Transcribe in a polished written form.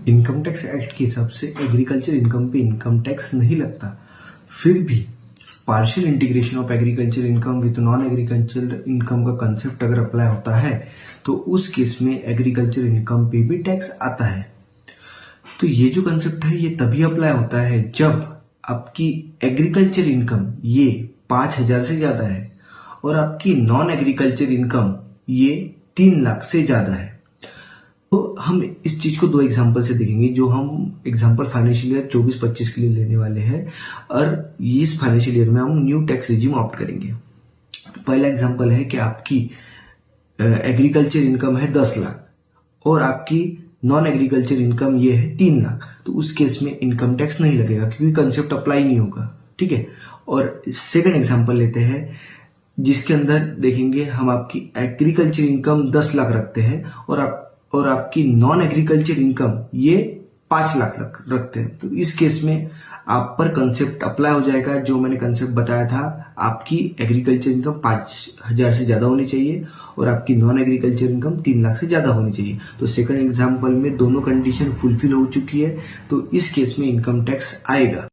Income tax act के हिसाब से एग्रीकल्चर इनकम पे इनकम टैक्स नहीं लगता। फिर भी partial integration of agriculture income with non agriculture income का कंसेप्ट अगर अप्लाई होता है तो उस केस में एग्रीकल्चर इनकम पे भी टैक्स आता है। तो ये जो कंसेप्ट है ये तभी अप्लाई होता है जब आपकी एग्रीकल्चर इनकम ये 5,000 से ज्यादा है और आपकी नॉन एग्रीकल्चर इनकम ये 3 लाख से ज्यादा है। तो हम इस चीज को 2 एग्जांपल से देखेंगे, जो हम एग्जांपल फाइनेंशियल ईयर 24-25 के लिए लेने वाले हैं और इस फाइनेंशियल ईयर में हम न्यू टैक्स रिजीम ऑप्ट करेंगे। पहला एग्जांपल है कि आपकी एग्रीकल्चर इनकम है 10 लाख और आपकी नॉन एग्रीकल्चर इनकम ये है 3 लाख। तो उस केस में इनकम टैक्स नहीं लगेगा क्योंकि कंसेप्ट अप्लाई नहीं होगा, ठीक है। और सेकंड एग्जांपल लेते हैं जिसके अंदर देखेंगे हम आपकी एग्रीकल्चर इनकम 10 लाख रखते हैं और आपकी नॉन एग्रीकल्चर इनकम ये 5 लाख रखते हैं। तो इस केस में आप पर कंसेप्ट अप्लाई हो जाएगा जो मैंने कंसेप्ट बताया था। आपकी एग्रीकल्चर इनकम 5,000 से ज्यादा होनी चाहिए और आपकी नॉन एग्रीकल्चर इनकम 3 लाख से ज्यादा होनी चाहिए। तो सेकंड एग्जांपल में दोनों कंडीशन फुलफिल हो चुकी है, तो इस केस में इनकम टैक्स आएगा।